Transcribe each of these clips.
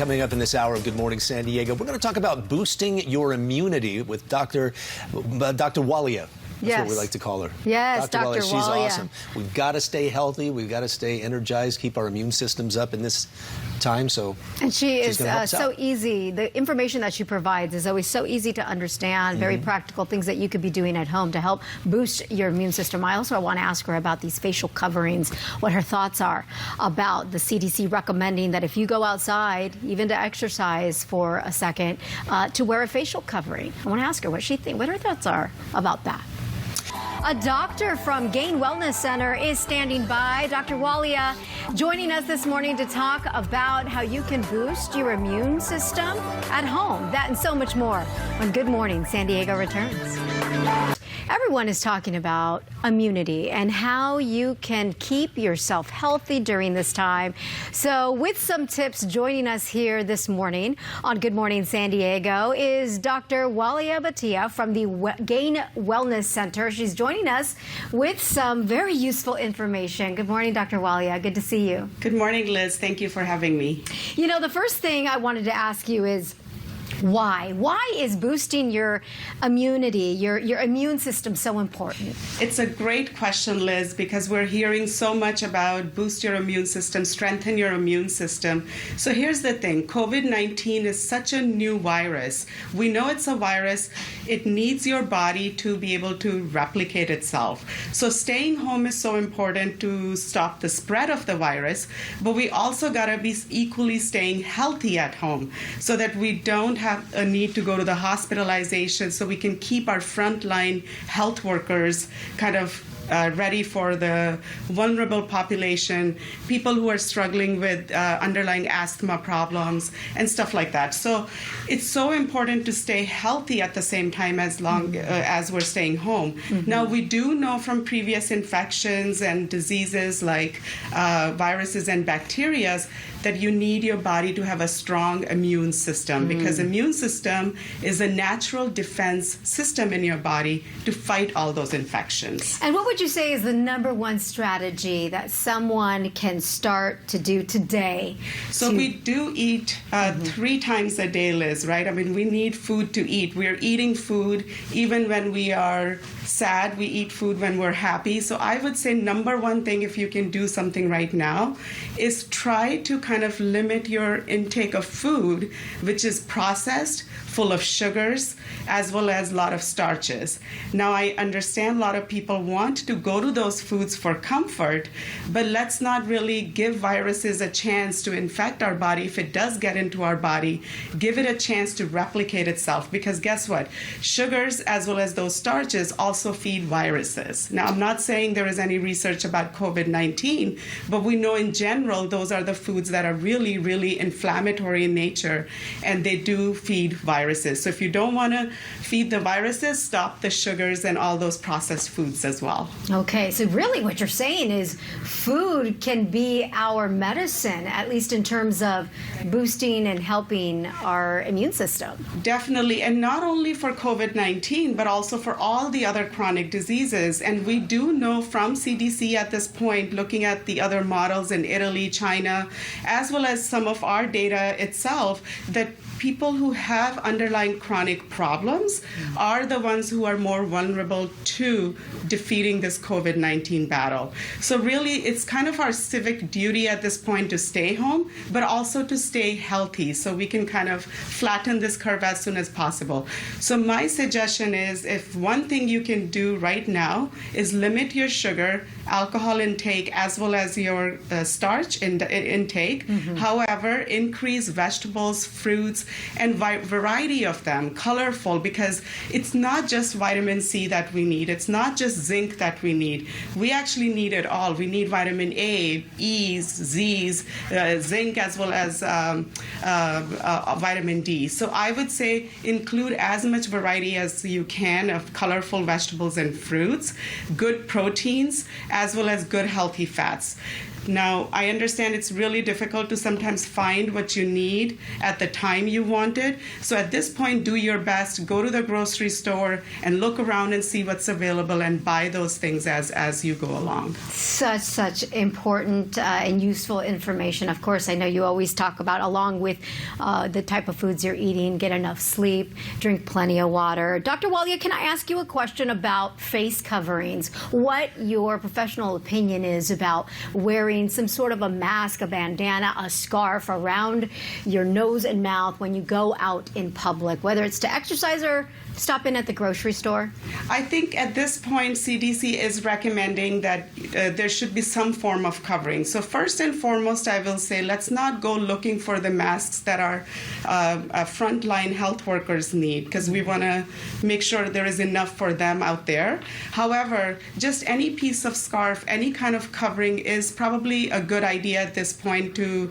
coming up in this hour of Good Morning San Diego, we're going to talk about boosting your immunity with Dr. Walia. That's what we like to call her. Yes, Dr. Walia. She's awesome. We've got to stay healthy. We've got to stay energized, keep our immune systems up in this time. And she is so easy. The information that she provides is always so easy to understand, very practical things that you could be doing at home to help boost your immune system. I also want to ask her about these facial coverings, what her thoughts are about the CDC recommending that if you go outside, even to exercise for a second, to wear a facial covering. I want to ask her what her thoughts are about that. A doctor from Gain Wellness Center is standing by. Dr. Walia joining us this morning to talk about how you can boost your immune system at home. That and so much more when Good Morning San Diego returns. Everyone is talking about immunity and how you can keep yourself healthy during this time. So with some tips, joining us here this morning on Good Morning San Diego is Dr. Walia-Bhatia from the Gain Wellness Center. She's joining us with some very useful information. Good morning, Dr. Walia. Good to see you. Good morning, Liz. Thank you for having me. You know, the first thing I wanted to ask you is, why? Why is boosting your immunity, your immune system so important? It's a great question, Liz, because we're hearing so much about boost your immune system, strengthen your immune system. So here's the thing. COVID-19 is such a new virus. We know it's a virus. It needs your body to be able to replicate itself. So staying home is so important to stop the spread of the virus, but we also got to be equally staying healthy at home so that we don't have a need to go to the hospitalization, so we can keep our frontline health workers kind of ready for the vulnerable population, people who are struggling with underlying asthma problems and stuff like that. So it's so important to stay healthy at the same time as long as we're staying home. Now, we do know from previous infections and diseases like viruses and bacteria that you need your body to have a strong immune system, because immune system is a natural defense system in your body to fight all those infections. And what would you say is the #1 strategy that someone can start to do today? So we do eat 3 times a day, Liz, right? I mean, we need food to eat. We're eating food even when we are sad. We eat food when we're happy. So I would say #1 thing, if you can do something right now, is try to kind of limit your intake of food, which is processed, full of sugars, as well as a lot of starches. Now, I understand a lot of people want to go to those foods for comfort, but let's not really give viruses a chance to infect our body. If it does get into our body, give it a chance to replicate itself, because guess what? Sugars, as well as those starches, also feed viruses. Now, I'm not saying there is any research about COVID-19, but we know in general those are the foods that are really, really inflammatory in nature, and they do feed viruses. So if you don't want to feed the viruses, stop the sugars and all those processed foods as well. Okay, so really what you're saying is food can be our medicine, at least in terms of boosting and helping our immune system. Definitely, and not only for COVID-19, but also for all the other chronic diseases. And we do know from CDC at this point, looking at the other models in Italy, China, as well as some of our data itself, that people who have underlying chronic problems are the ones who are more vulnerable to defeating this COVID-19 battle. So really, it's kind of our civic duty at this point to stay home, but also to stay healthy so we can kind of flatten this curve as soon as possible. So my suggestion is, if one thing you can do right now is limit your sugar, alcohol intake, as well as your starch intake. However, increase vegetables, fruits, and variety of them, colorful, because it's not just vitamin C that we need. It's not just zinc that we need. We actually need it all. We need vitamin A, E's, Z's, zinc, as well as vitamin D. So I would say include as much variety as you can of colorful vegetables and fruits, good proteins, as well as good healthy fats. Now, I understand it's really difficult to sometimes find what you need at the time you want it. So at this point, do your best, go to the grocery store and look around and see what's available and buy those things as you go along. Such important and useful information. Of course, I know you always talk about, along with the type of foods you're eating, get enough sleep, drink plenty of water. Dr. Walia, can I ask you a question about face coverings? What your professional opinion is about wearing some sort of a mask, a bandana, a scarf around your nose and mouth when you go out in public, whether it's to exercise or stop in at the grocery store? I think at this point, CDC is recommending that there should be some form of covering. So first and foremost, I will say, let's not go looking for the masks that our frontline health workers need, because we want to make sure there is enough for them out there. However, just any piece of scarf, any kind of covering is probably a good idea at this point to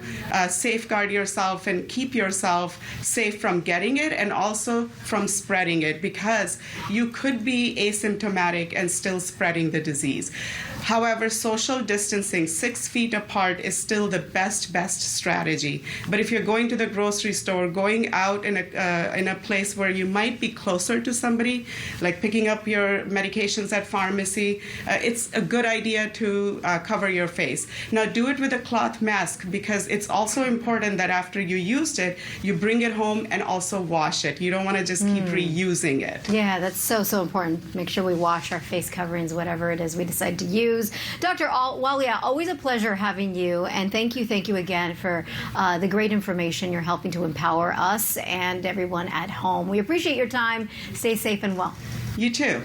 safeguard yourself and keep yourself safe from getting it and also from spreading it, because you could be asymptomatic and still spreading the disease. However, social distancing, 6 feet apart, is still the best strategy. But if you're going to the grocery store, going out in a place where you might be closer to somebody, like picking up your medications at pharmacy, it's a good idea to cover your face. Now, do it with a cloth mask, because it's also important that after you used it, you bring it home and also wash it. You don't want to just keep reusing it. Yeah, that's so important. Make sure we wash our face coverings, whatever it is we decide to use. Dr. Walia, always a pleasure having you, and thank you again for the great information you're helping to empower us and everyone at home. We appreciate your time. Stay safe and well. You too.